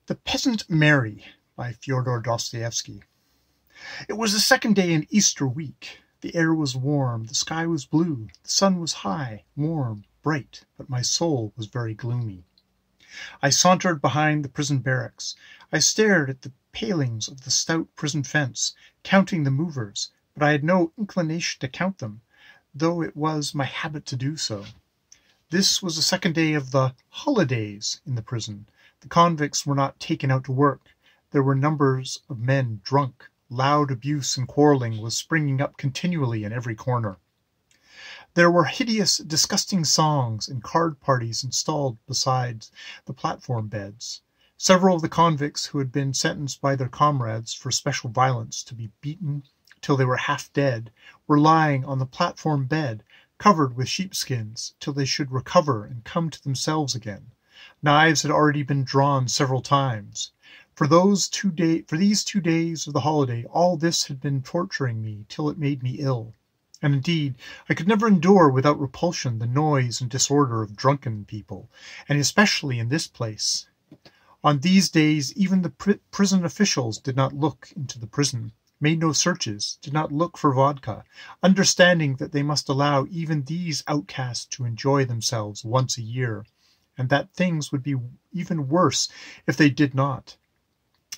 The Peasant Mary by Fyodor Dostoevsky. It was the second day in Easter week. The air was warm, the sky was blue, the sun was high, warm, bright, but my soul was very gloomy. I sauntered behind the prison barracks. I stared at the palings of the stout prison fence, counting the movers, but I had no inclination to count them, though it was my habit to do so. This was the second day of the holidays in the prison. The convicts were not taken out to work. There were numbers of men drunk. Loud abuse and quarreling was springing up continually in every corner. There were hideous, disgusting songs and card parties installed beside the platform beds. Several of the convicts who had been sentenced by their comrades for special violence to be beaten till they were half dead were lying on the platform bed, covered with sheepskins, till they should recover and come to themselves again. Knives had already been drawn several times. For these 2 days of the holiday, all this had been torturing me till it made me ill. And indeed, I could never endure without repulsion the noise and disorder of drunken people, and especially in this place. On these days, even the prison officials did not look into the prison, made no searches, did not look for vodka, understanding that they must allow even these outcasts to enjoy themselves once a year, and that things would be even worse if they did not.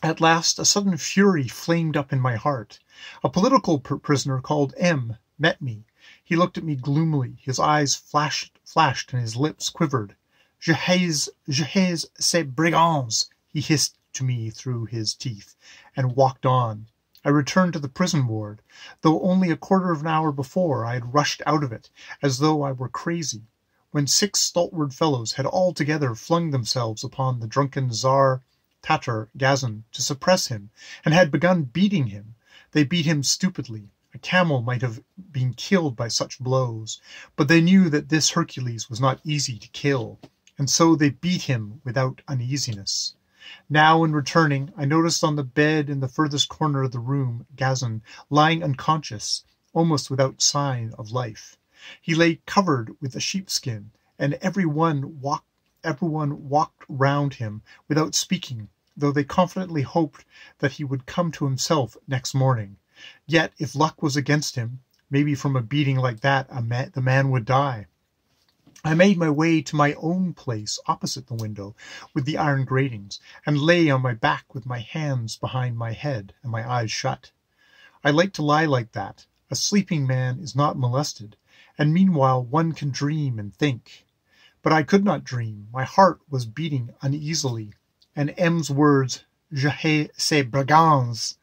At last a sudden fury flamed up in my heart. A political prisoner called M met me. He looked at me gloomily. His eyes flashed and his lips quivered. Je hais ces brigands, he hissed to me through his teeth, and walked on. I returned to the prison ward, though only a quarter of an hour before I had rushed out of it, as though I were crazy, when 6 stalwart fellows had all together flung themselves upon the drunken Tsar Tatar Gazin to suppress him, and had begun beating him. They beat him stupidly. A camel might have been killed by such blows, but they knew that this Hercules was not easy to kill, and so they beat him without uneasiness. Now, in returning, I noticed on the bed in the furthest corner of the room Gazin, lying unconscious, almost without sign of life. He lay covered with a sheepskin, and everyone walked round him without speaking, though they confidently hoped that he would come to himself next morning. Yet, if luck was against him, maybe from a beating like that the man would die. I made my way to my own place opposite the window with the iron gratings, and lay on my back with my hands behind my head and my eyes shut. I like to lie like that. A sleeping man is not molested, and meanwhile one can dream and think. But I could not dream. My heart was beating uneasily, and M's words, Je hais ces brigands,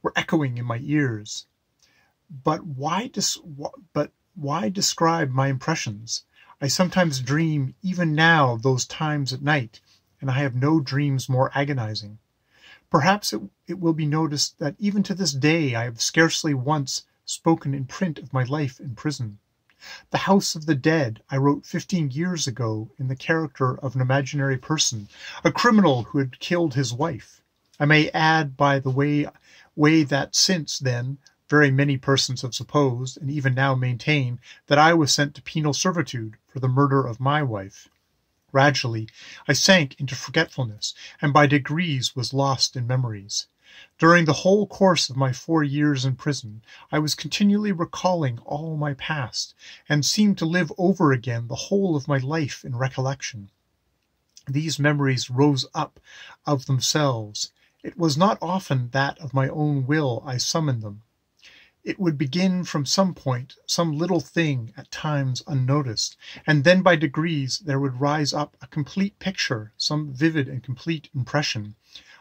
were echoing in my ears. But why describe my impressions? I sometimes dream, even now, those times at night, and I have no dreams more agonizing. Perhaps it will be noticed that even to this day I have scarcely once spoken in print of my life in prison. The House of the Dead I wrote 15 years ago in the character of an imaginary person, a criminal who had killed his wife. I may add, by the way that since then very many persons have supposed, and even now maintain, that I was sent to penal servitude for the murder of my wife. Gradually I sank into forgetfulness, and by degrees was lost in memories. During the whole course of my 4 years in prison, I was continually recalling all my past, and seemed to live over again the whole of my life in recollection. These memories rose up of themselves. It was not often that of my own will I summoned them. It would begin from some point, some little thing, at times unnoticed, and then by degrees there would rise up a complete picture, some vivid and complete impression.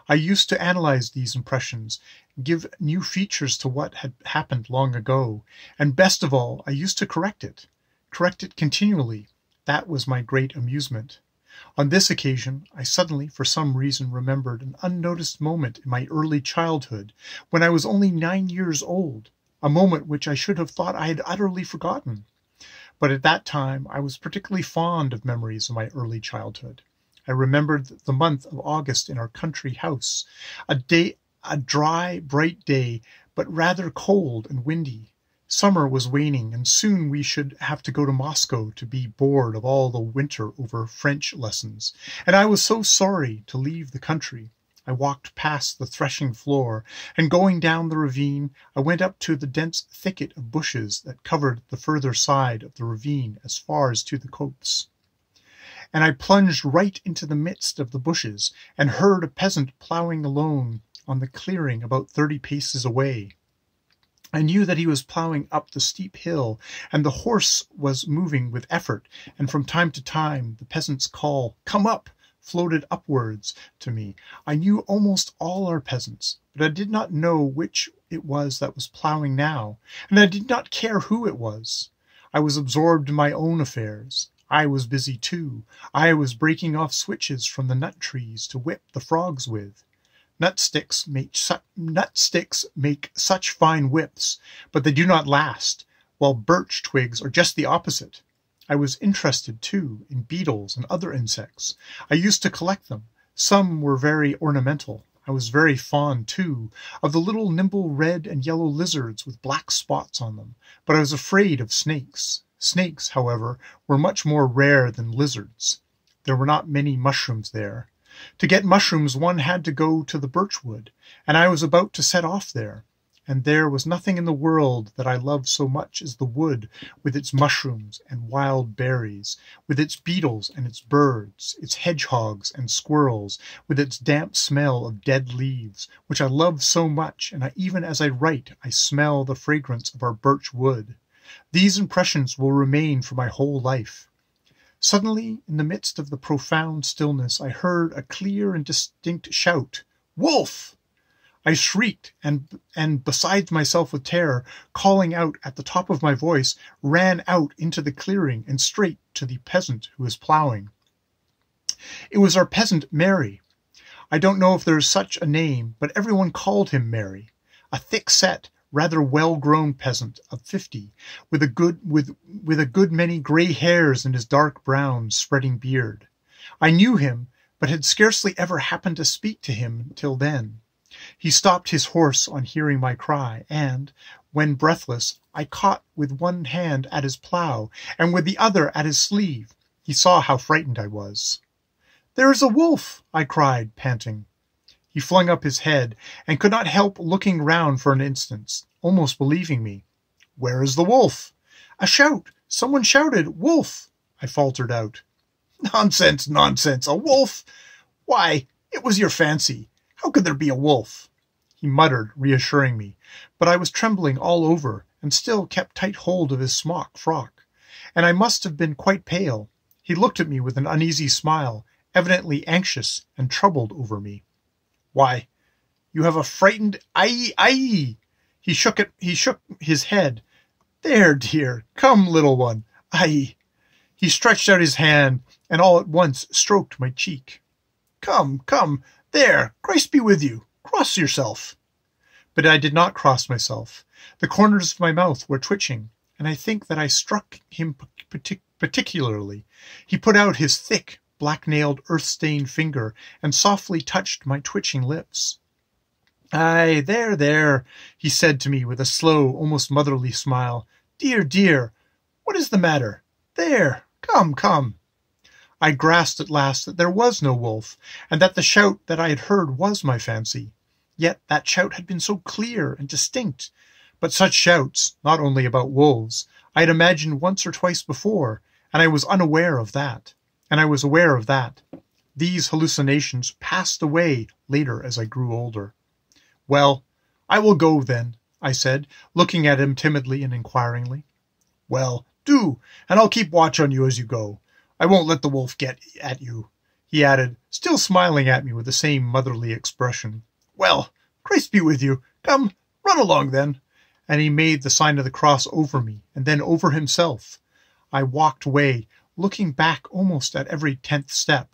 I used to analyze these impressions, give new features to what had happened long ago, and best of all, I used to correct it continually. That was my great amusement. On this occasion, I suddenly, for some reason, remembered an unnoticed moment in my early childhood, when I was only 9 years old, a moment which I should have thought I had utterly forgotten. But at that time I was particularly fond of memories of my early childhood. I remembered the month of August in our country house, a dry, bright day, but rather cold and windy. Summer was waning, and soon we should have to go to Moscow to be bored of all the winter over French lessons, and I was so sorry to leave the country. I walked past the threshing floor, and going down the ravine, I went up to the dense thicket of bushes that covered the further side of the ravine as far as to the copse. And I plunged right into the midst of the bushes, and heard a peasant ploughing alone on the clearing about 30 paces away. I knew that he was ploughing up the steep hill, and the horse was moving with effort, and from time to time the peasant's call, "Come up!" floated upwards to me. I knew almost all our peasants, but I did not know which it was that was ploughing now, and I did not care who it was. I was absorbed in my own affairs. I was busy too. I was breaking off switches from the nut trees to whip the frogs with. Nut sticks make such fine whips, but they do not last, while birch twigs are just the opposite. I was interested, too, in beetles and other insects. I used to collect them. Some were very ornamental. I was very fond, too, of the little nimble red and yellow lizards with black spots on them, but I was afraid of snakes. Snakes, however, were much more rare than lizards. There were not many mushrooms there. To get mushrooms one had to go to the birchwood, and I was about to set off there. And there was nothing in the world that I loved so much as the wood, with its mushrooms and wild berries, with its beetles and its birds, its hedgehogs and squirrels, with its damp smell of dead leaves, which I love so much, and even as I write I smell the fragrance of our birch wood. These impressions will remain for my whole life. Suddenly, in the midst of the profound stillness, I heard a clear and distinct shout, "Wolf!" I shrieked, and beside myself with terror, calling out at the top of my voice, ran out into the clearing and straight to the peasant who was ploughing. It was our peasant Mary. I don't know if there is such a name, but everyone called him Mary. A thick-set, rather well-grown peasant of 50, with a good many grey hairs in his dark brown, spreading beard. I knew him, but had scarcely ever happened to speak to him till then. He stopped his horse on hearing my cry, and, when breathless, I caught with one hand at his plough, and with the other at his sleeve. He saw how frightened I was. "There is a wolf!" I cried, panting. He flung up his head, and could not help looking round for an instant, almost believing me. "Where is the wolf?" "A shout! Someone shouted, 'Wolf!'" I faltered out. "Nonsense, nonsense! A wolf? Why, it was your fancy. How could there be a wolf?" He muttered, reassuring me, but I was trembling all over, and still kept tight hold of his smock frock, and I must have been quite pale. He looked at me with an uneasy smile, evidently anxious and troubled over me. "Why, you have a frightened aye!" He shook his head. "There, dear, come, little one, aye!" He stretched out his hand, and all at once stroked my cheek. "Come, come, there, Christ be with you, cross yourself." But I did not cross myself. The corners of my mouth were twitching, and I think that I struck him particularly. He put out his thick, black-nailed, earth-stained finger, and softly touched my twitching lips. "Aye, there, there," he said to me with a slow, almost motherly smile. "Dear, dear, what is the matter? There, come, come." I grasped at last that there was no wolf, and that the shout that I had heard was my fancy. Yet that shout had been so clear and distinct. But such shouts, not only about wolves, I had imagined once or twice before, and I was unaware of that. And I was aware of that. These hallucinations passed away later as I grew older. "Well, I will go then," I said, looking at him timidly and inquiringly. "Well, do, and I'll keep watch on you as you go. I won't let the wolf get at you," he added, still smiling at me with the same motherly expression. "Well, Christ be with you. Come, run along then." And he made the sign of the cross over me, and then over himself. I walked away, looking back almost at every 10th step.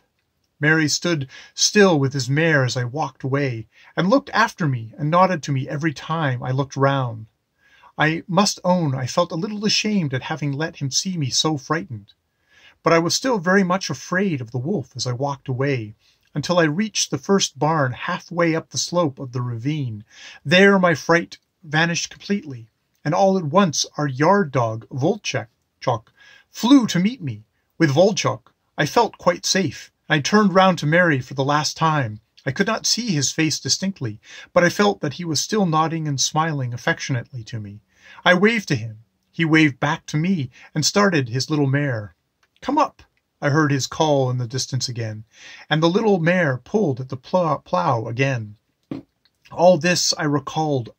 Mary stood still with his mare as I walked away, and looked after me and nodded to me every time I looked round. I must own I felt a little ashamed at having let him see me so frightened. But I was still very much afraid of the wolf as I walked away, until I reached the first barn halfway up the slope of the ravine. There my fright vanished completely, and all at once our yard dog, Volchok, flew to meet me. With Volchok, I felt quite safe. I turned round to Mary for the last time. I could not see his face distinctly, but I felt that he was still nodding and smiling affectionately to me. I waved to him. He waved back to me and started his little mare. "Come up," I heard his call in the distance again, and the little mare pulled at the plow again. All this I recalled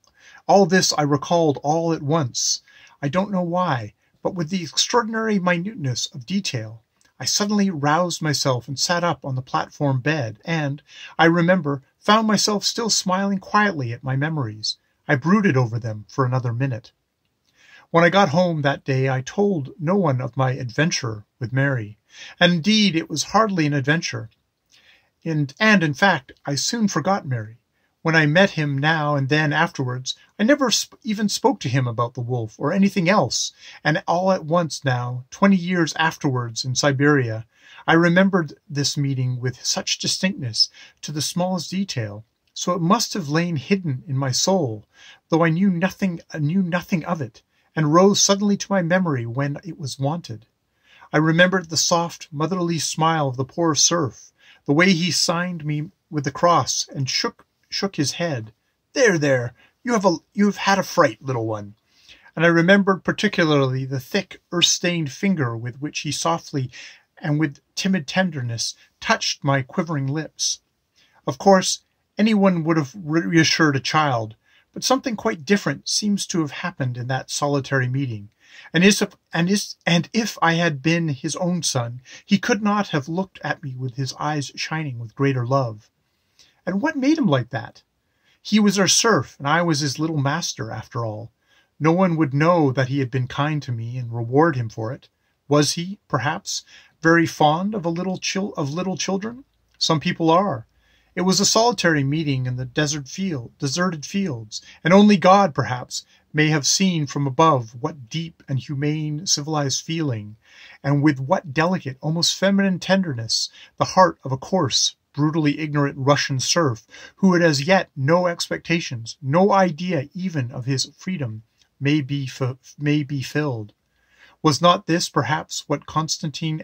all at once. I don't know why, but with the extraordinary minuteness of detail. I suddenly roused myself and sat up on the platform bed and, I remember, found myself still smiling quietly at my memories. I brooded over them for another minute. When I got home that day, I told no one of my adventure with Mary. And indeed, it was hardly an adventure. And in fact, I soon forgot Mary. When I met him now and then afterwards, I never even spoke to him about the wolf or anything else. And all at once now, 20 years afterwards in Siberia, I remembered this meeting with such distinctness to the smallest detail. So it must have lain hidden in my soul, though I knew nothing of it, and rose suddenly to my memory when it was wanted. I remembered the soft, motherly smile of the poor serf, the way he signed me with the cross and shook his head. There, you have had a fright, little one. And I remembered particularly the thick, earth-stained finger with which he softly and with timid tenderness touched my quivering lips. Of course, anyone would have reassured a child, but something quite different seems to have happened in that solitary meeting. And if I had been his own son, he could not have looked at me with his eyes shining with greater love. And what made him like that? He was our serf, and I was his little master, after all. No one would know that he had been kind to me and reward him for it. Was he, perhaps, very fond of little children? Some people are. It was a solitary meeting in the deserted fields, and only God, perhaps, may have seen from above what deep and humane civilized feeling, and with what delicate, almost feminine tenderness, the heart of a coarse, brutally ignorant Russian serf, who had as yet no expectations, no idea even of his freedom, may be filled. Was not this, perhaps, what Konstantin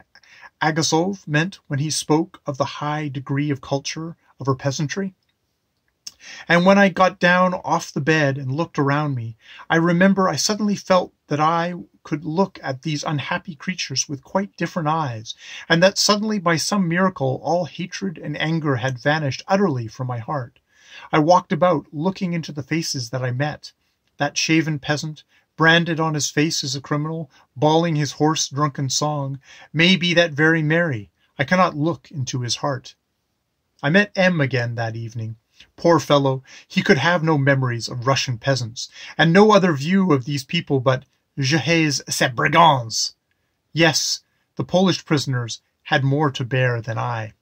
Agasov meant when he spoke of the high degree of culture of her peasantry? And when I got down off the bed and looked around me, I remember I suddenly felt that I could look at these unhappy creatures with quite different eyes, and that suddenly by some miracle all hatred and anger had vanished utterly from my heart. I walked about looking into the faces that I met. That shaven peasant, branded on his face as a criminal, bawling his hoarse, drunken song, may be that very Mary. I cannot look into his heart. I met M again that evening. Poor fellow, he could have no memories of Russian peasants, and no other view of these people but "Je hais ces brigands." Yes, the Polish prisoners had more to bear than I.